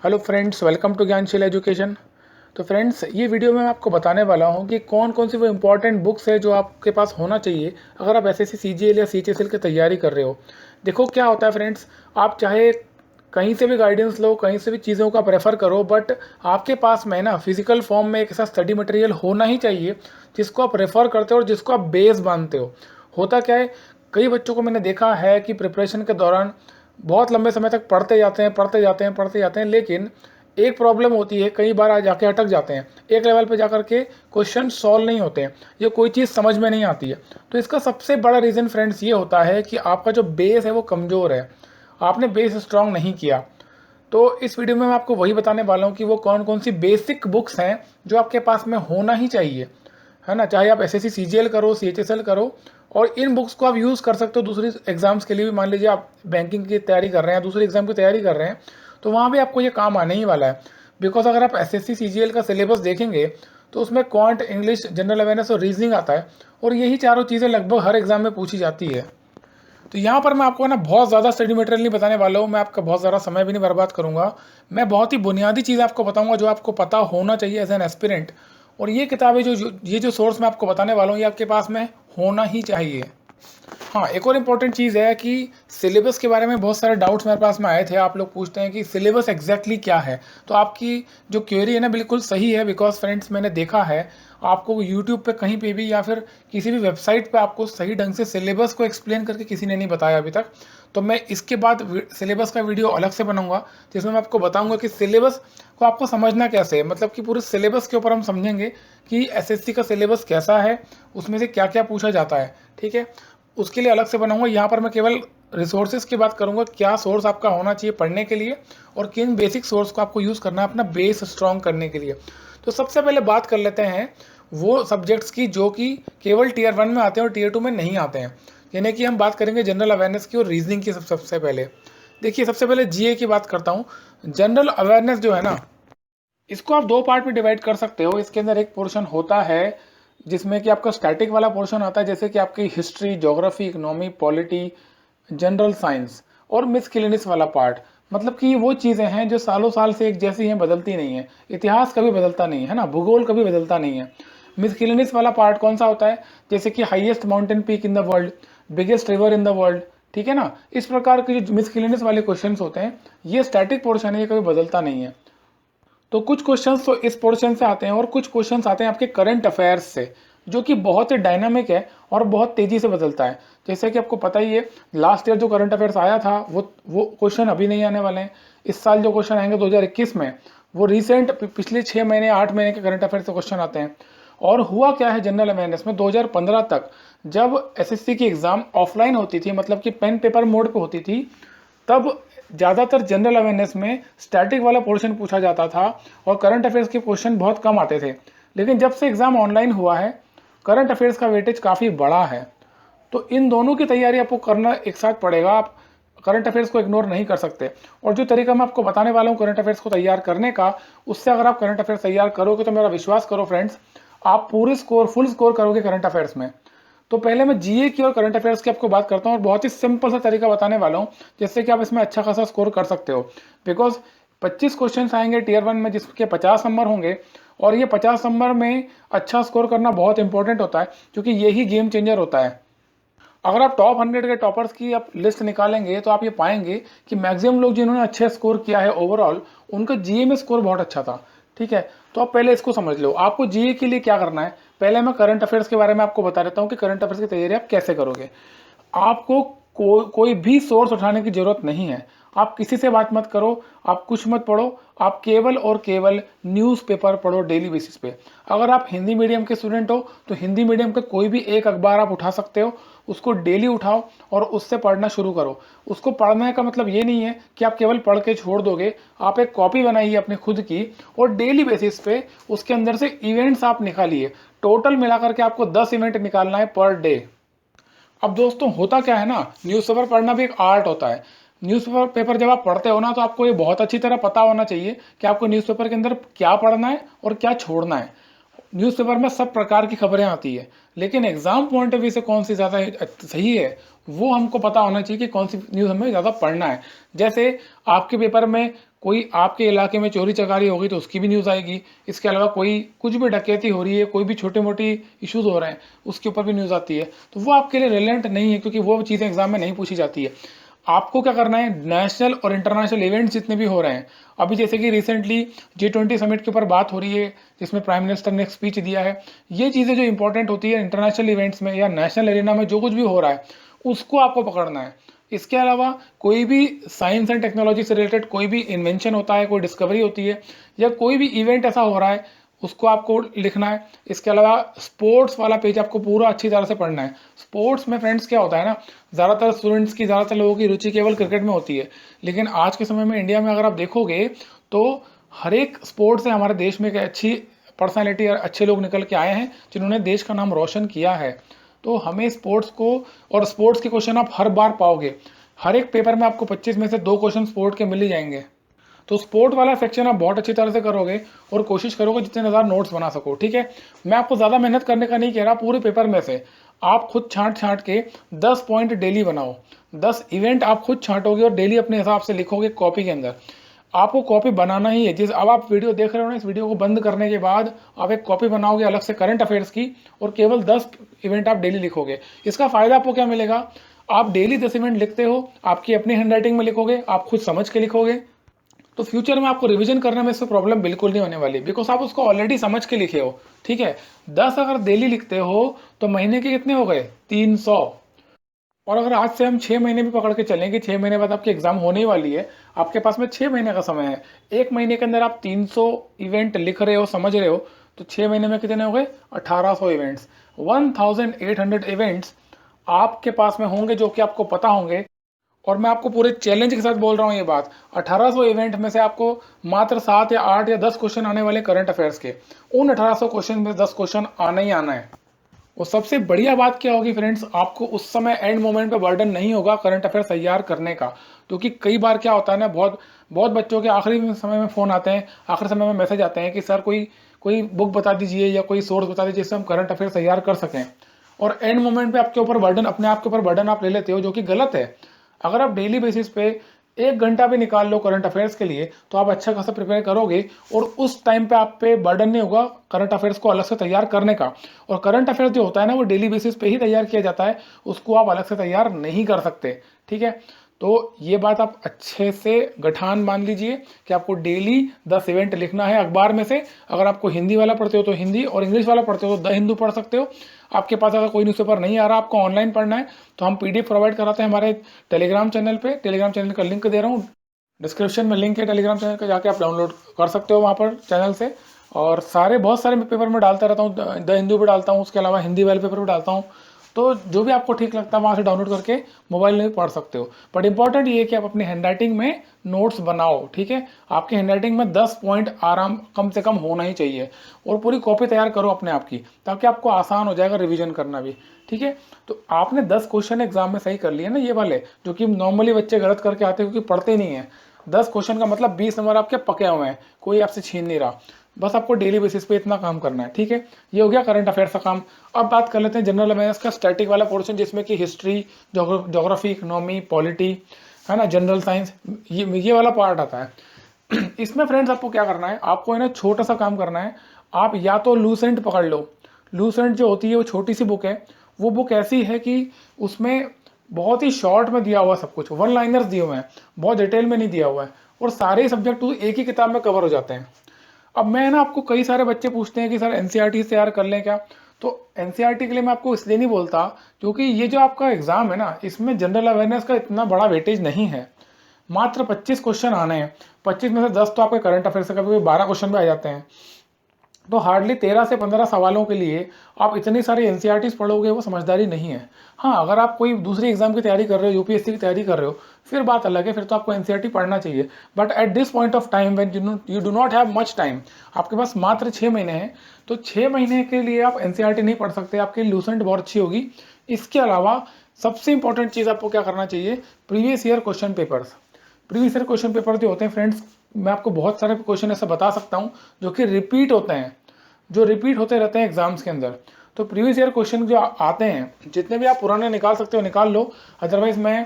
Hello friends, welcome to Gyansheel education. तो friends, ये video में मैं आपको बताने वाला हूँ कि कौन कौन सी वो इम्पॉर्टेंट बुक्स है जो आपके पास होना चाहिए अगर आप एसएससी सीजीएल या सीएचएसएल की तैयारी कर रहे हो। देखो क्या होता है फ्रेंड्स, आप चाहे कहीं से भी गाइडेंस लो, कहीं से भी चीज़ों का प्रेफर करो, बट आपके पास में ना फिजिकल फॉर्म में एक ऐसा स्टडी मटेरियल होना ही चाहिए जिसको आप रेफ़र करते हो और जिसको आप बेस मानते हो। होता क्या है, कई बच्चों को मैंने देखा है कि प्रिपरेशन के दौरान बहुत लंबे समय तक पढ़ते जाते हैं, पढ़ते जाते हैं, पढ़ते जाते हैं, लेकिन एक प्रॉब्लम होती है, कई बार आ जाके अटक जाते हैं। एक लेवल पे जाकर के क्वेश्चन सॉल्व नहीं होते हैं, ये कोई चीज़ समझ में नहीं आती है। तो इसका सबसे बड़ा रीज़न फ्रेंड्स ये होता है कि आपका जो बेस है वो कमज़ोर है, आपने बेस स्ट्रांग नहीं किया। तो इस वीडियो में मैं आपको वही बताने वाला हूँ कि वो कौन कौन सी बेसिक बुक्स हैं जो आपके पास में होना ही चाहिए, है ना। चाहे आप एसएससी सीजीएल करो, सीएचएसएल करो, और इन बुक्स को आप यूज़ कर सकते हो दूसरी एग्जाम्स के लिए भी। मान लीजिए आप बैंकिंग की तैयारी कर रहे हैं, दूसरी एग्जाम की तैयारी कर रहे हैं, तो वहाँ भी आपको ये काम आने ही वाला है। बिकॉज अगर आप एसएससी सीजीएल का सिलेबस देखेंगे तो उसमें क्वांट, इंग्लिश, जनरल अवेयरनेस और रीजनिंग आता है, और यही चारों चीज़ें लगभग हर एग्जाम में पूछी जाती है। तो यहाँ पर मैं आपको ना बहुत ज़्यादा स्टडी मटेरियल नहीं बताने वाला हूँ, मैं आपका बहुत ज़्यादा समय भी नहीं बर्बाद करूँगा। मैं बहुत ही बुनियादी चीज़ आपको बताऊँगा जो आपको पता होना चाहिए एज एन एस्पिरेंट। और ये किताबें ये जो सोर्स मैं आपको बताने वाला हूँ, ये आपके पास में होना ही चाहिए। हाँ, एक और इम्पॉर्टेंट चीज़ है कि सिलेबस के बारे में बहुत सारे डाउट्स मेरे पास में आए थे। आप लोग पूछते हैं कि सिलेबस एग्जैक्टली क्या है। तो आपकी जो क्वेरी है ना, बिल्कुल सही है। बिकॉज फ्रेंड्स, मैंने देखा है आपको यूट्यूब पे कहीं पे भी या फिर किसी भी वेबसाइट पे आपको सही ढंग से सिलेबस को एक्सप्लेन करके किसी ने नहीं बताया अभी तक। तो मैं इसके बाद सिलेबस का वीडियो अलग से बनाऊंगा जिसमें मैं आपको बताऊंगा कि सिलेबस को आपको समझना कैसे है। मतलब कि पूरे सिलेबस के ऊपर हम समझेंगे कि एसएससी का सिलेबस कैसा है, उसमें से क्या क्या पूछा जाता है। ठीक है, उसके लिए अलग से बनाऊंगा। यहाँ पर मैं केवल रिसोर्सेज की बात करूंगा, क्या सोर्स आपका होना चाहिए पढ़ने के लिए और किन बेसिक सोर्स को आपको यूज़ करना है अपना बेस स्ट्रॉन्ग करने के लिए। तो सबसे पहले बात कर लेते हैं वो सब्जेक्ट्स की जो कि केवल टीयर 1 में आते हैं और टीयर 2 में नहीं आते हैं। यानी कि हम बात करेंगे जनरल अवेयरनेस की और रीजनिंग की। सबसे पहले देखिए, सबसे पहले जीए की बात करता हूँ। जनरल अवेयरनेस जो है ना, इसको आप दो पार्ट में डिवाइड कर सकते हो। इसके अंदर एक पोर्शन होता है जिसमें कि आपका स्टैटिक वाला पोर्शन आता है, जैसे कि आपकी history, geography, economy, polity, general science, और मिसकिलिनिस वाला पार्ट। मतलब कि वो चीज़ें हैं जो सालों साल से एक जैसी हैं, बदलती नहीं है। इतिहास कभी बदलता नहीं है ना, भूगोल कभी बदलता नहीं है। मिसकिलिनिस वाला पार्ट कौन सा होता है, जैसे कि highest mountain peak in the world, biggest river in the world, ठीक है ना। इस प्रकार के जो मिसकिलिनिस वाले क्वेश्चन होते हैं, ये स्टैटिक पोर्शन है, ये कभी बदलता नहीं है। तो कुछ क्वेश्चंस तो इस पोर्शन से आते हैं और कुछ क्वेश्चंस आते हैं आपके करंट अफेयर्स से, जो कि बहुत ही डायनामिक है और बहुत तेजी से बदलता है। जैसे कि आपको पता ही है, लास्ट ईयर जो करंट अफेयर्स आया था वो क्वेश्चन अभी नहीं आने वाले हैं। इस साल जो क्वेश्चन आएंगे 2021 में, वो रिसेंट पिछले 6 महीने 8 महीने के करंट अफेयर्स से क्वेश्चन आते हैं। और हुआ क्या है, जनरल अवेयरनेस में 2015 तक जब एसएससी की एग्जाम ऑफलाइन होती थी, मतलब कि पेन पेपर मोड पे होती थी, तब ज़्यादातर जनरल अवेयरनेस में स्टैटिक वाला पोर्शन पूछा जाता था और करंट अफेयर्स के क्वेश्चन बहुत कम आते थे। लेकिन जब से एग्ज़ाम ऑनलाइन हुआ है, करंट अफेयर्स का वेटेज काफ़ी बड़ा है। तो इन दोनों की तैयारी आपको करना एक साथ पड़ेगा। आप करंट अफेयर्स को इग्नोर नहीं कर सकते। और जो तरीका मैं आपको बताने वाला हूँ करंट अफेयर्स को तैयार करने का, उससे अगर आप करंट अफेयर्स तैयार करोगे तो मेरा विश्वास करो फ्रेंड्स, आप पूरे स्कोर, फुल स्कोर करोगे करंट अफेयर्स में। तो पहले मैं जीए की और करंट अफेयर्स की आपको बात करता हूँ और बहुत ही सिंपल सा तरीका बताने वाला हूँ जिससे कि आप इसमें अच्छा खासा स्कोर कर सकते हो। बिकॉज 25 क्वेश्चन आएंगे टीयर 1 में जिसके 50 नंबर होंगे, और ये 50 नंबर में अच्छा स्कोर करना बहुत इंपॉर्टेंट होता है, क्योंकि यही गेम चेंजर होता है। अगर आप टॉप 100 के टॉपर्स की आप लिस्ट निकालेंगे तो आप ये पाएंगे कि मैक्सिमम लोग जिन्होंने अच्छे स्कोर किया है ओवरऑल, उनका जीए में स्कोर बहुत अच्छा था। ठीक है, तो आप पहले इसको समझ लो, आपको जीए के लिए क्या करना है। पहले मैं करंट अफेयर्स के बारे में आपको बता देता हूँ कि करंट अफेयर्स की तैयारी आप कैसे करोगे। आपको कोई भी सोर्स उठाने की जरूरत नहीं है। आप किसी से बात मत करो, आप कुछ मत पढ़ो, आप केवल और केवल न्यूज़पेपर पढ़ो डेली बेसिस पे। अगर आप हिंदी मीडियम के स्टूडेंट हो तो हिंदी मीडियम का कोई भी एक अखबार आप उठा सकते हो, उसको डेली उठाओ और उससे पढ़ना शुरू करो। उसको पढ़ने का मतलब ये नहीं है कि आप केवल पढ़ के छोड़ दोगे। आप एक कॉपी बनाइए अपने खुद की और डेली बेसिस पे उसके अंदर से इवेंट्स आप निकालिए। टोटल मिलाकर के आपको 10 इवेंट निकालना है पर डे। अब दोस्तों, होता क्या है ना, न्यूज़पेपर पढ़ना भी एक आर्ट होता है। न्यूज़पेपर पेपर जब आप पढ़ते हो ना, तो आपको ये बहुत अच्छी तरह पता होना चाहिए कि आपको न्यूज़पेपर के अंदर क्या पढ़ना है और क्या छोड़ना है। न्यूज़पेपर में सब प्रकार की खबरें आती है, लेकिन एग्जाम पॉइंट ऑफ व्यू से कौन सी ज़्यादा सही है, वो हमको पता होना चाहिए कि कौन सी न्यूज़ हमें ज़्यादा पढ़ना है। जैसे आपके पेपर में कोई आपके इलाके में चोरी चकारी हो गई तो उसकी भी न्यूज़ आएगी। इसके अलावा कोई कुछ भी डकैती हो रही है, कोई भी छोटे मोटी इश्यूज़ हो रहे हैं, उसके ऊपर भी न्यूज़ आती है। तो वो आपके लिए रिलेवेंट नहीं है, क्योंकि वो चीज़ें एग्जाम में नहीं पूछी जाती है। आपको क्या करना है, नेशनल और इंटरनेशनल इवेंट्स जितने भी हो रहे हैं, अभी जैसे कि रिसेंटली G20 समिट के ऊपर बात हो रही है, जिसमें प्राइम मिनिस्टर ने एक स्पीच दिया है। ये चीज़ें जो इंपॉर्टेंट होती है इंटरनेशनल इवेंट्स में या नेशनल एरिना में जो कुछ भी हो रहा है, उसको आपको पकड़ना है। इसके अलावा कोई भी साइंस एंड टेक्नोलॉजी से रिलेटेड कोई भी इन्वेंशन होता है, कोई डिस्कवरी होती है, या कोई भी इवेंट ऐसा हो रहा है, उसको आपको लिखना है। इसके अलावा स्पोर्ट्स वाला पेज आपको पूरा अच्छी तरह से पढ़ना है। स्पोर्ट्स में फ्रेंड्स क्या होता है ना, ज़्यादातर स्टूडेंट्स की, ज़्यादातर लोगों की रुचि केवल क्रिकेट में होती है, लेकिन आज के समय में इंडिया में अगर आप देखोगे तो हर एक स्पोर्ट्स से हमारे देश में एक अच्छी पर्सनैलिटी और अच्छे लोग निकल के आए हैं, जिन्होंने देश का नाम रोशन किया है। तो हमें स्पोर्ट्स को, और स्पोर्ट्स के क्वेश्चन आप हर बार पाओगे, हर एक पेपर में आपको 25 में से 2 क्वेश्चन स्पोर्ट के मिल ही जाएंगे। तो स्पोर्ट वाला सेक्शन आप बहुत अच्छी तरह से करोगे और कोशिश करोगे जितने ज़्यादा नोट्स बना सको, ठीक है। मैं आपको ज़्यादा मेहनत करने का नहीं कह रहा, पूरे पेपर में से आप खुद छांट छांट के 10 पॉइंट डेली बनाओ। 10 इवेंट आप खुद छांटोगे और डेली अपने हिसाब से लिखोगे कॉपी के अंदर। आपको कॉपी बनाना ही है। जिस अब आप वीडियो देख रहे हो ना, इस वीडियो को बंद करने के बाद आप एक कॉपी बनाओगे अलग से करंट अफेयर्स की, और केवल 10 इवेंट आप डेली लिखोगे। इसका फ़ायदा आपको क्या मिलेगा, आप डेली 10 इवेंट लिखते हो, आपकी अपनी हैंडराइटिंग में लिखोगे, आप खुद समझ के लिखोगे, तो फ्यूचर में आपको रिवीजन करने में इससे प्रॉब्लम बिल्कुल नहीं होने वाली, बिकॉज आप उसको ऑलरेडी समझ के लिखे हो, ठीक है। 10 अगर डेली लिखते हो तो महीने के कितने हो गए, 300। और अगर आज से हम 6 महीने भी पकड़ के चलें कि 6 महीने बाद आपकी एग्जाम होने ही वाली है, आपके पास में 6 महीने का समय है, 1 महीने के अंदर आप 300 इवेंट लिख रहे हो, समझ रहे हो, तो 6 महीने में कितने हो गए, 1800 इवेंट्स। 1800 इवेंट्स आपके पास में होंगे जो कि आपको पता होंगे। और मैं आपको पूरे चैलेंज के साथ बोल रहा हूँ ये बात, 1800 इवेंट में से आपको मात्र 7 या 8 या 10 क्वेश्चन आने वाले करंट अफेयर्स के। उन 1800 क्वेश्चन में 10 क्वेश्चन आना ही आना है। और सबसे बढ़िया बात क्या होगी फ्रेंड्स, आपको उस समय एंड मोमेंट पे बर्डन नहीं होगा करंट अफेयर्स तैयार करने का। क्योंकि कई बार क्या होता है ना, बहुत बहुत बच्चों के आखिरी समय में फ़ोन आते हैं, आखिरी समय में मैसेज आते हैं कि सर कोई कोई बुक बता दीजिए या कोई सोर्स बता दीजिए जिससे हम करंट अफेयर्स तैयार कर सकें। और एंड मोमेंट पे आपके ऊपर बर्डन, अपने आप के ऊपर बर्डन आप ले लेते हो, जो कि गलत है। अगर आप डेली बेसिस पे 1 घंटा भी निकाल लो करंट अफेयर्स के लिए, तो आप अच्छा खासा प्रिपेयर करोगे, और उस टाइम पे आप पे बर्डन नहीं होगा करंट अफेयर्स को अलग से तैयार करने का। और करंट अफेयर्स जो होता है ना, वो डेली बेसिस पे ही तैयार किया जाता है, उसको आप अलग से तैयार नहीं कर सकते, ठीक है। तो ये बात आप अच्छे से गठान मान लीजिए कि आपको डेली 10 इवेंट लिखना है अखबार में से। अगर आपको हिंदी वाला पढ़ते हो तो हिंदी, और इंग्लिश वाला पढ़ते हो तो द हिंदू पढ़ सकते हो। आपके पास अगर कोई न्यूज़पेपर नहीं आ रहा, आपको ऑनलाइन पढ़ना है, तो हम PDF प्रोवाइड कराते हैं हमारे टेलीग्राम चैनल पे। टेलीग्राम चैनल का लिंक दे रहा हूँ, डिस्क्रिप्शन में लिंक है टेलीग्राम चैनल का, जाके आप डाउनलोड कर सकते हो वहाँ पर चैनल से। और बहुत सारे पेपर में डालता रहता हूँ, द हिंदू पे डालता हूँ, उसके अलावा हिंदी वाले पेपर पे डालता हूँ। तो जो भी आपको ठीक लगता है वहाँ से डाउनलोड करके मोबाइल में पढ़ सकते हो। बट इंपॉर्टेंट ये है कि आप अपनी हैंडराइटिंग में नोट्स बनाओ, ठीक है। आपकी हैंडराइटिंग में 10 पॉइंट आराम कम से कम होना ही चाहिए, और पूरी कॉपी तैयार करो अपने आप की, ताकि आपको आसान हो जाएगा रिवीजन करना भी, ठीक है। तो आपने 10 क्वेश्चन एग्जाम में सही कर लिए ना, ये वाले जो कि नॉर्मली बच्चे गलत करके आते हैं क्योंकि पढ़ते नहीं है। 10 क्वेश्चन का मतलब 20 नंबर आपके पके हुए हैं, कोई आपसे छीन नहीं रहा। बस आपको डेली बेसिस पे इतना काम करना है, ठीक है। ये हो गया करंट अफेयर्स का काम। अब बात कर लेते हैं जनरल अवेयरनेस का स्टैटिक वाला पोर्शन, जिसमें कि हिस्ट्री, ज्योग्राफी, इकोनॉमी, पॉलिटी, है ना, जनरल साइंस, ये वाला पार्ट आता है। इसमें फ्रेंड्स आपको क्या करना है, आपको है ना छोटा सा काम करना है। आप या तो लूसेंट पकड़ लो। लूसेंट जो होती है वो छोटी सी बुक है। वो बुक ऐसी है कि उसमें बहुत ही शॉर्ट में दिया हुआ सब कुछ, 1 लाइनर्स दिए हुए हैं, बहुत डिटेल में नहीं दिया हुआ है, और सारे सब्जेक्ट एक ही किताब में कवर हो जाते हैं। अब मैं ना, आपको कई सारे बच्चे पूछते हैं कि सर NCERT से तैयार कर लें क्या, तो NCERT के लिए मैं आपको इसलिए नहीं बोलता क्योंकि ये जो आपका एग्जाम है ना, इसमें जनरल अवेयरनेस का इतना बड़ा वेटेज नहीं है। मात्र 25 क्वेश्चन आने हैं, 25 में से 10 तो आपके करंट अफेयर से, कभी 12 क्वेश्चन भी आ जाते हैं। तो हार्डली 13 से 15 सवालों के लिए आप इतनी सारी NCERTs पढ़ोगे, वो समझदारी नहीं है। हाँ, अगर आप कोई दूसरी एग्जाम की तैयारी कर रहे हो, UPSC की तैयारी कर रहे हो, फिर बात अलग है, फिर तो आपको NCERT पढ़ना चाहिए। But at this point of time when you do not have much time, आपके पास मात्र 6 महीने हैं, तो 6 महीने के लिए आप NCERT नहीं पढ़ सकते। आपकी लूसेंट बहुत अच्छी होगी। इसके अलावा सबसे इंपॉर्टेंट चीज़ आपको क्या करना चाहिए, previous year question papers. Previous year question paper जो होते हैं फ्रेंड्स, मैं आपको बहुत सारे क्वेश्चन ऐसे बता सकता हूँ जो कि रिपीट होते हैं, जो रिपीट होते रहते हैं एग्जाम्स के अंदर। तो प्रीवियस ईयर क्वेश्चन जो आते हैं जितने भी आप पुराने निकाल सकते हो निकाल लो, अदरवाइज मैं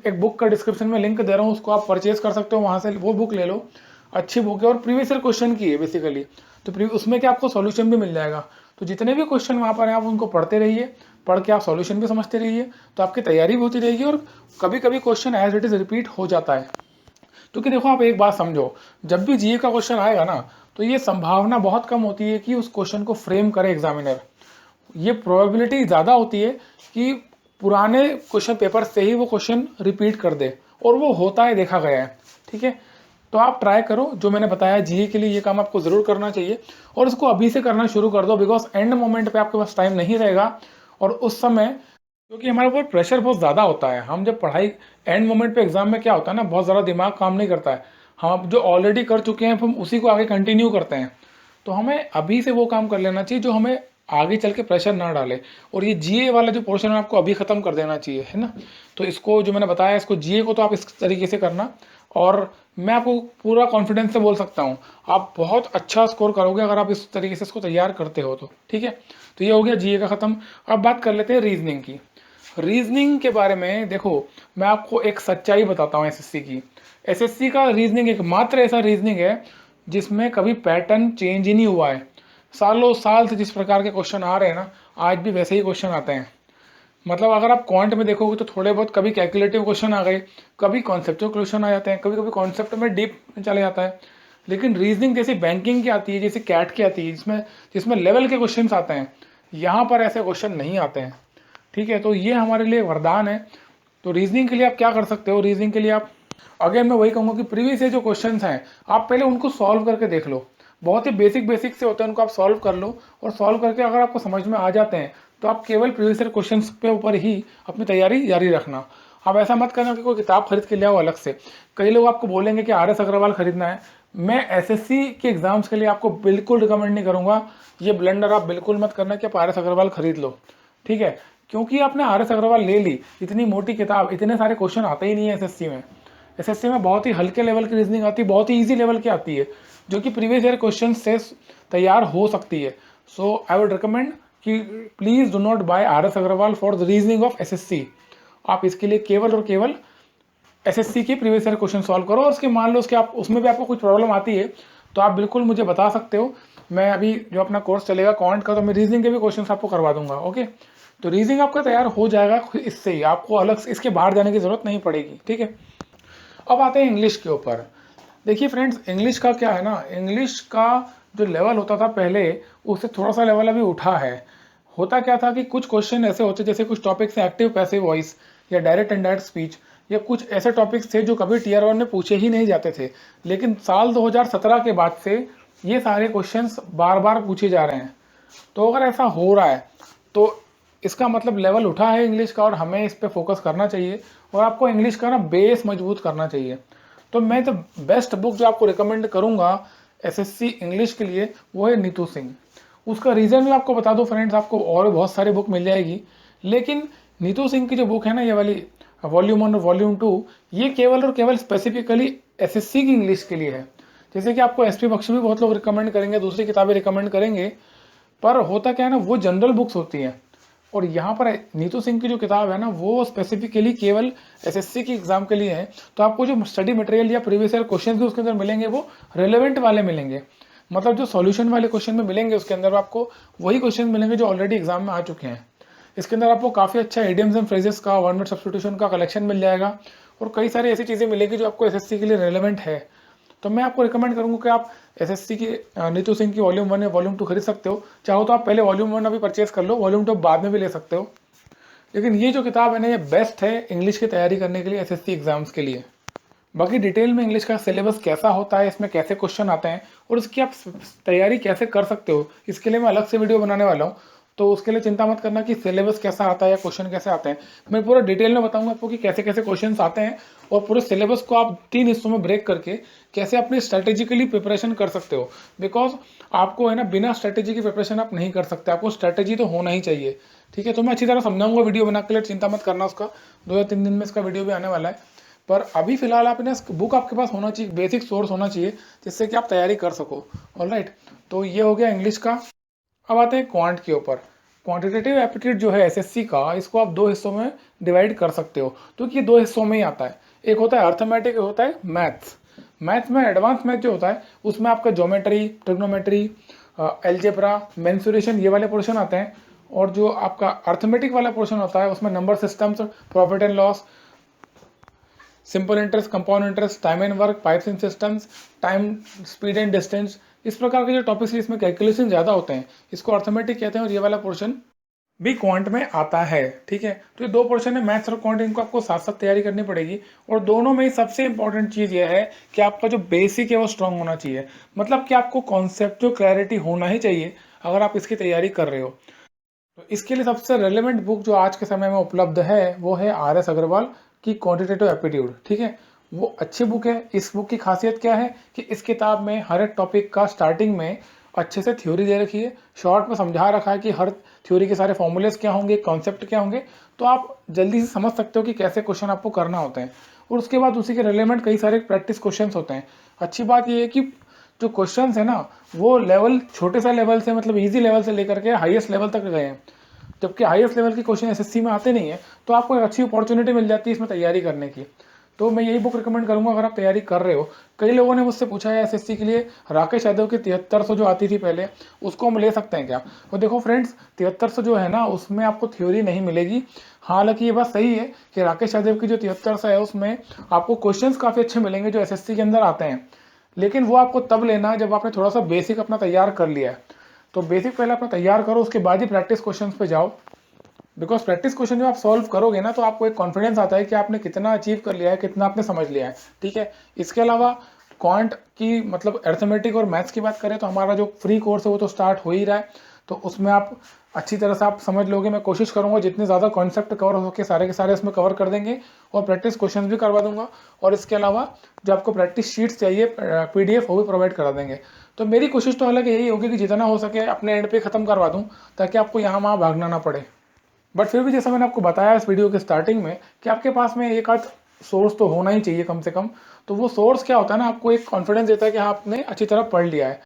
एक बुक का डिस्क्रिप्शन में लिंक दे रहा हूँ, उसको आप परचेज कर सकते हो, वहाँ से वो बुक ले लो, अच्छी बुक है और प्रीवियस ईयर क्वेश्चन की है बेसिकली। तो उसमें क्या आपको सॉल्यूशन भी मिल जाएगा। तो जितने भी क्वेश्चन वहाँ पर हैं आप उनको पढ़ते रहिए, पढ़ के आप सॉल्यूशन भी समझते रहिए, तो आपकी तैयारी भी होती रहेगी और कभी कभी question as it is repeat हो जाता है। क्योंकि देखो आप एक बात समझो, जब भी जीए का क्वेश्चन आएगा ना, तो ये संभावना बहुत कम होती है कि उस क्वेश्चन को फ्रेम करे एग्जामिनर। ये प्रोबेबिलिटी ज़्यादा होती है कि पुराने क्वेश्चन पेपर से ही वो क्वेश्चन रिपीट कर दे, और वो होता है, देखा गया है। ठीक है, तो आप ट्राई करो जो मैंने बताया, जीए के लिए ये काम आपको ज़रूर करना चाहिए और इसको अभी से करना शुरू कर दो, बिकॉज एंड मोमेंट पे आपके पास टाइम नहीं रहेगा। और उस समय क्योंकि हमारे ऊपर प्रेशर बहुत ज़्यादा होता है, हम जब पढ़ाई एंड मोमेंट पे एग्जाम में क्या होता है ना, बहुत ज़्यादा दिमाग काम नहीं करता है, हम जो ऑलरेडी कर चुके हैं हम उसी को आगे कंटिन्यू करते हैं। तो हमें अभी से वो काम कर लेना चाहिए जो हमें आगे चल के प्रेशर ना डाले। और ये जीए वाला जो पोर्शन है आपको अभी ख़त्म कर देना चाहिए, है ना। तो इसको जो मैंने बताया, इसको जीए को तो आप इस तरीके से करना, और मैं आपको पूरा कॉन्फिडेंस से बोल सकता हूँ आप बहुत अच्छा स्कोर करोगे अगर आप इस तरीके से इसको तैयार करते हो तो। ठीक है, तो ये हो गया जीए का ख़त्म। अब बात कर लेते हैं रीजनिंग की। रीजनिंग के बारे में देखो, मैं आपको एक सच्चाई बताता हूँ एसएससी की। एसएससी का रीजनिंग एकमात्र ऐसा रीजनिंग है जिसमें कभी पैटर्न चेंज ही नहीं हुआ है। सालों साल से जिस प्रकार के क्वेश्चन आ रहे हैं ना, आज भी वैसे ही क्वेश्चन आते हैं। मतलब अगर आप क्वांट में देखोगे तो थोड़े बहुत कभी कैलकुलेटिव क्वेश्चन आ गए, कभी कॉन्सेप्चुअल क्वेश्चन आ जाते हैं, कभी कभी कॉन्सेप्ट में डीप चले जाता है। लेकिन रीजनिंग जैसी बैंकिंग की आती है, जैसे कैट की आती है, जिसमें जिसमें लेवल के क्वेश्चन आते हैं, यहाँ पर ऐसे क्वेश्चन नहीं आते हैं। ठीक है, तो ये हमारे लिए वरदान है। तो रीजनिंग के लिए आप क्या कर सकते हो, रीजनिंग के लिए आप अगेन मैं वही कहूँगा कि प्रीवियस से जो क्वेश्चंस हैं आप पहले उनको सॉल्व करके देख लो। बहुत ही बेसिक से होते हैं, उनको आप सॉल्व कर लो, और सॉल्व करके अगर आपको समझ में आ जाते हैं तो आप केवल प्रीवियस ईयर क्वेश्चंस पे ऊपर ही अपनी तैयारी जारी रखना। आप ऐसा मत करना कि कोई किताब खरीद के ले आओ अलग से। कई लोग आपको बोलेंगे कि आर.एस. अग्रवाल खरीदना है। मैं एसएससी के एग्जाम्स के लिए आपको बिल्कुल रिकमेंड नहीं करूँगा, ये ब्लेंडर आप बिल्कुल मत करना कि आप आर.एस. अग्रवाल खरीद लो। ठीक है, क्योंकि आपने आर.एस. अग्रवाल ले ली, इतनी मोटी किताब, इतने सारे क्वेश्चन आते ही नहीं है एसएससी में। एसएससी में बहुत ही हल्के लेवल की रीजनिंग आती है, बहुत ही ईजी लेवल की आती है, जो कि प्रीवियस ईयर क्वेश्चन से तैयार हो सकती है। सो आई वुड रिकमेंड कि प्लीज़ डू नॉट बाय आर.एस. Agarwal for the reasoning of SSC. आप इसके लिए केवल और केवल एसएससी के प्रीवियस ईयर क्वेश्चन सॉल्व करो, और उसके मान लो उसके आप उसमें भी आपको कुछ प्रॉब्लम आती है तो आप बिल्कुल मुझे बता सकते हो। मैं अभी जो अपना कोर्स चलेगा क्वांट का, तो मैं रीजनिंग के भी क्वेश्चन आपको करवा दूंगा। ओके, तो रीजनिंग आपका तैयार हो जाएगा इससे ही, आपको अलग से इसके बाहर जाने की जरूरत नहीं पड़ेगी। ठीक है, अब आते हैं इंग्लिश के ऊपर। देखिए फ्रेंड्स, इंग्लिश का क्या है ना, इंग्लिश का जो लेवल होता था पहले, उससे थोड़ा सा लेवल अभी उठा है। होता क्या था कि कुछ क्वेश्चन ऐसे होते, जैसे कुछ टॉपिक्स हैं एक्टिव पैसिव वॉइस या डायरेक्ट इनडायरेक्ट स्पीच, या कुछ ऐसे टॉपिक्स थे जो कभी टीयर 1 में पूछे ही नहीं जाते थे, लेकिन साल 2017 के बाद से ये सारे क्वेश्चंस बार बार पूछे जा रहे हैं। तो अगर ऐसा हो रहा है तो इसका मतलब लेवल उठा है इंग्लिश का, और हमें इस पर फोकस करना चाहिए, और आपको इंग्लिश का ना बेस मजबूत करना चाहिए। तो मैं तो बेस्ट बुक जो आपको रिकमेंड करूंगा एसएससी इंग्लिश के लिए, वो है नीतू सिंह। उसका रीज़न मैं आपको बता दूं फ्रेंड्स, आपको और बहुत सारी बुक मिल जाएगी, लेकिन नीतू सिंह की जो बुक है ना, ये वाली वॉल्यूम 1 और वॉल्यूम 2, ये केवल और केवल स्पेसिफिकली एसएससी की इंग्लिश के लिए है। जैसे कि आपको एसपी बख्शी भी बहुत लोग रिकमेंड करेंगे, दूसरी किताबें रिकमेंड करेंगे, पर होता क्या है ना, वो जनरल बुक्स होती हैं, और यहाँ पर नीतू सिंह की जो किताब है ना, वो स्पेसिफिकली केवल एसएससी की एग्जाम के लिए है। तो आपको जो स्टडी मटेरियल या प्रीवियस ईयर क्वेश्चन भी उसके अंदर मिलेंगे, वो रेलेवेंट वाले मिलेंगे। मतलब जो सॉल्यूशन वाले क्वेश्चन में मिलेंगे, उसके अंदर आपको वही क्वेश्चन मिलेंगे जो ऑलरेडी एग्जाम में आ चुके हैं। इसके अंदर आपको काफ़ी अच्छा इडियम्स एंड फ्रेजेस का, वन वर्ड सब्स्टिट्यूशन का कलेक्शन मिल जाएगा, और कई सारी ऐसी चीज़ें मिलेगी जो आपको एसएससी के लिए रेलेवेंट है। तो मैं आपको रिकमेंड करूंगा कि आप एसएससी की नीतू सिंह की वॉल्यूम 1 या वॉल्यूम 2 खरीद सकते हो। चाहो तो आप पहले वॉल्यूम 1 अभी परचेज कर लो, वॉल्यूम 2 बाद में भी ले सकते हो। लेकिन ये जो किताब है ना, ये बेस्ट है इंग्लिश की तैयारी करने के लिए, एसएससी एग्जाम्स के लिए। बाकी डिटेल में इंग्लिश का सिलेबस कैसा होता है, इसमें कैसे क्वेश्चन आते हैं, और उसकी आप तैयारी कैसे कर सकते हो, इसके लिए मैं अलग से वीडियो बनाने वाला हूँ। तो उसके लिए चिंता मत करना कि सिलेबस कैसा आता है या क्वेश्चन कैसे आते हैं। मैं पूरा डिटेल में बताऊंगा आपको कि कैसे कैसे क्वेश्चंस आते हैं, और पूरे सिलेबस को आप 3 हिस्सों में ब्रेक करके कैसे अपनी स्ट्रेटेजिकली प्रिपरेशन कर सकते हो। बिकॉज आपको है ना, बिना स्ट्रेटेजी की प्रिपरेशन आप नहीं कर सकते, आपको स्ट्रेटेजी तो होना ही चाहिए। ठीक है, तो मैं अच्छी तरह समझाऊंगा वीडियो बना के लिए, चिंता मत करना उसका। 2 या 3 दिन में इसका वीडियो भी आने वाला है। पर अभी फिलहाल आप ना बुक आपके पास होना चाहिए, बेसिक सोर्स होना चाहिए, जिससे कि आप तैयारी कर सको। ऑलराइट, तो ये हो गया इंग्लिश का। अब आते हैं क्वांट के ऊपर। क्वांटिटेटिव एप्टीट्यूड जो है एसएससी का, इसको आप दो हिस्सों में डिवाइड कर सकते हो, क्योंकि ये दो हिस्सों में ही आता है। एक होता है अर्थमेटिक, एक होता है मैथ्स। मैथ्स में एडवांस मैथ जो होता है उसमें आपका ज्योमेट्री, ट्रिग्नोमेट्री, एल्जेब्रा, मेंसुरेशन, ये वाले पोर्शन आते हैं। और जो आपका अर्थमेटिक वाला पोर्शन होता है उसमें number systems, profit and loss, simple interest, compound interest, time and work, pipes and systems, time, speed and distance, इस प्रकार के जो टॉपिक्स इसमें कैलकुलेशन ज़्यादा होते हैं, इसको अर्थमेटिक कहते हैं। और ये वाला पोर्शन भी क्वांट में आता है, ठीक है। तो ये दो पोर्शन है, मैथ्स और क्वांट, इनको आपको साथ साथ तैयारी करनी पड़ेगी। और दोनों में ही सबसे इंपॉर्टेंट चीज़ ये है कि आपका जो बेसिक है वो स्ट्रांग होना चाहिए, मतलब कि आपको कॉन्सेप्चुअल क्लैरिटी होना ही चाहिए अगर आप इसकी तैयारी कर रहे हो। तो इसके लिए सबसे रेलेवेंट बुक जो आज के समय में उपलब्ध है वो है RS अग्रवाल की क्वांटिटेटिव एप्टीट्यूड, ठीक है। वो अच्छी बुक है। इस बुक की खासियत क्या है कि इस किताब में हर एक टॉपिक का स्टार्टिंग में अच्छे से थ्योरी दे रखी है, शॉर्ट में समझा रखा है कि हर थ्योरी के सारे फॉर्मूलेस क्या होंगे, कॉन्सेप्ट क्या होंगे, तो आप जल्दी से समझ सकते हो कि कैसे क्वेश्चन आपको करना होते हैं। और उसके बाद उसी के रिलेवेंट कई सारे प्रैक्टिस क्वेश्चन होते हैं। अच्छी बात ये है कि जो क्वेश्चन है ना वो लेवल, छोटे सा लेवल से, मतलब ईजी लेवल से लेकर के हाईएस्ट लेवल तक गए हैं, जबकि हाईएस्ट लेवल के क्वेश्चन एसएससी में आते नहीं है। तो आपको एक अच्छी अपॉर्चुनिटी मिल जाती है इसमें तैयारी करने की। तो मैं यही बुक रिकमेंड करूंगा अगर आप तैयारी कर रहे हो। कई लोगों ने मुझसे पूछा है एसएससी के लिए राकेश यादव की 7300 जो आती थी पहले, उसको हम ले सकते हैं क्या। तो देखो फ्रेंड्स, 7300 जो है ना उसमें आपको थ्योरी नहीं मिलेगी। हालांकि ये बात सही है कि राकेश यादव की जो 7300 है उसमें आपको क्वेश्चंस काफ़ी अच्छे मिलेंगे जो एसएससी के अंदर आते हैं, लेकिन वो आपको तब लेना जब आपने थोड़ा सा बेसिक अपना तैयार कर लिया है। तो बेसिक पहले अपना तैयार करो, उसके बाद ही प्रैक्टिस क्वेश्चन पे जाओ। बिकॉज प्रैक्टिस क्वेश्चन जब आप सॉल्व करोगे ना तो आपको एक कॉन्फिडेंस आता है कि आपने कितना अचीव कर लिया है, कितना आपने समझ लिया है, ठीक है। इसके अलावा क्वांट की, मतलब अर्थमेटिक और मैथ्स की बात करें तो हमारा जो फ्री कोर्स है वो तो स्टार्ट हो ही रहा है, तो उसमें आप अच्छी तरह से आप समझ लोगे। मैं कोशिश करूंगा जितने ज़्यादा कॉन्सेप्ट कवर हो सके सारे के सारे उसमें कवर कर देंगे, और प्रैक्टिस क्वेश्चन भी करवा दूंगा। और इसके अलावा जो आपको प्रैक्टिस शीट्स चाहिए PDF वो भी प्रोवाइड करा देंगे। तो मेरी कोशिश तो हालांकि यही होगी कि जितना हो सके अपने एंड पे ख़त्म करवा दूँ, ताकि आपको यहाँ वहाँ भागना ना पड़े। बट फिर भी जैसा मैंने आपको बताया इस वीडियो के स्टार्टिंग में कि आपके पास में एक आध सोर्स तो होना ही चाहिए कम से कम। तो वो सोर्स क्या होता है ना, आपको एक कॉन्फिडेंस देता है कि हाँ आपने अच्छी तरह पढ़ लिया है।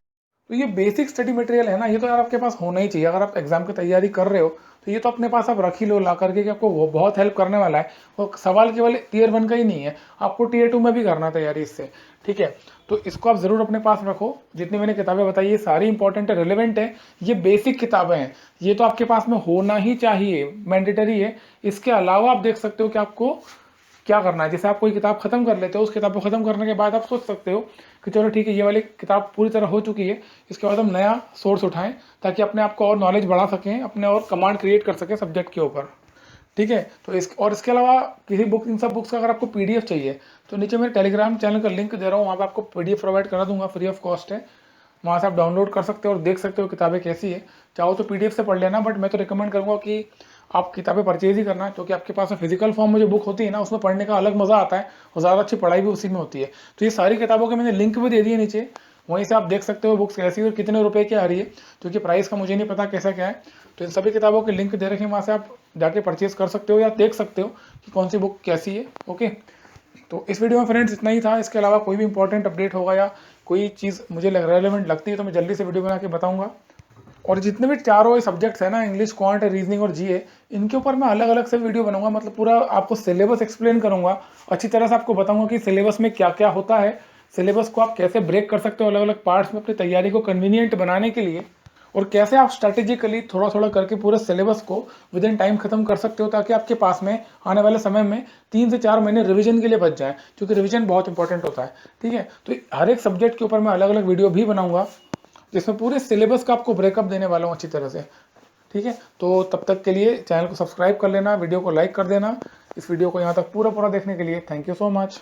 तो ये बेसिक स्टडी मटेरियल है ना, ये तो यार आपके पास होना ही चाहिए। अगर आप एग्जाम की तैयारी कर रहे हो तो ये तो अपने पास आप रख ही लो ला करके, कि आपको वो बहुत हेल्प करने वाला है। वो सवाल केवल Tier 1 का ही नहीं है, आपको Tier 2 में भी करना तैयारी इससे, ठीक है। तो इसको आप ज़रूर अपने पास रखो। जितनी मैंने किताबें बताई है सारी इंपॉर्टेंट है, रिलेवेंट है, ये बेसिक किताबें हैं, ये तो आपके पास में होना ही चाहिए, मैंडेटरी है। इसके अलावा आप देख सकते हो कि आपको क्या करना है। जैसे आप कोई किताब खत्म कर लेते हो, उस किताब को खत्म करने के बाद आप सोच सकते हो कि चलो ठीक है ये वाली किताब पूरी तरह हो चुकी है, इसके बाद हम नया सोर्स उठाएं ताकि अपने आप को और नॉलेज बढ़ा सकें, अपने और कमांड क्रिएट कर सकें सब्जेक्ट के ऊपर, ठीक है। तो इसके अलावा किसी बुक, इन सब बुक्स का अगर आपको PDF चाहिए तो नीचे मेरे टेलीग्राम चैनल का लिंक दे रहा हूँ, वहाँ पर आपको PDF प्रोवाइड करा दूंगा, फ्री ऑफ कॉस्ट है। वहाँ से आप डाउनलोड कर सकते हो और देख सकते हो किताबें कैसी है। चाहो तो PDF से पढ़ लेना, बट मैं तो रिकमेंड करूँगा कि आप किताबें परचेज ही करना, क्योंकि आपके पास में फिजिकल फॉर्म में जो बुक होती है ना उसमें पढ़ने का अलग मज़ा आता है और ज़्यादा अच्छी पढ़ाई भी उसी में होती है। तो ये सारी किताबों के मैंने लिंक भी दे दिए नीचे, वहीं से आप देख सकते हो बुक्स कैसी और कितने रुपए की आ रही है, क्योंकि प्राइस का मुझे नहीं पता कैसा क्या है। तो इन सभी किताबों के लिंक दे रखे हैं, वहाँ से आप जाके परचेज कर सकते हो या देख सकते हो कि कौन सी बुक कैसी है, ओके। तो इस वीडियो में फ्रेंड्स इतना ही था। इसके अलावा कोई भी इंपॉर्टेंट अपडेट होगा या कोई चीज़ मुझे रेलेवेंट लगती है तो मैं जल्दी से वीडियो बना के बताऊँगा। और जितने भी चारों सब्जेक्ट्स हैं ना, इंग्लिश, क्वांट, रीजनिंग और GA, इनके ऊपर मैं अलग अलग से वीडियो बनाऊंगा, मतलब पूरा आपको सिलेबस एक्सप्लेन करूंगा, अच्छी तरह से आपको बताऊंगा कि सिलेबस में क्या क्या होता है, सिलेबस को आप कैसे ब्रेक कर सकते हो अलग अलग पार्ट्स में अपनी तैयारी को कन्वीनियंट बनाने के लिए, और कैसे आप स्ट्रैटेजिकली थोड़ा थोड़ा करके पूरे सिलेबस को विद इन टाइम खत्म कर सकते हो, ताकि आपके पास में आने वाले समय में 3 से 4 महीने रिवीजन के लिए बच जाए, क्योंकि रिवीजन बहुत इंपॉर्टेंट होता है, ठीक है। तो हर एक सब्जेक्ट के ऊपर मैं अलग अलग वीडियो भी बनाऊंगा जिसमें पूरे सिलेबस का आपको ब्रेकअप देने वाला हूँ अच्छी तरह से, ठीक है। तो तब तक के लिए चैनल को सब्सक्राइब कर लेना, वीडियो को लाइक कर देना। इस वीडियो को यहाँ तक पूरा देखने के लिए थैंक यू सो मच।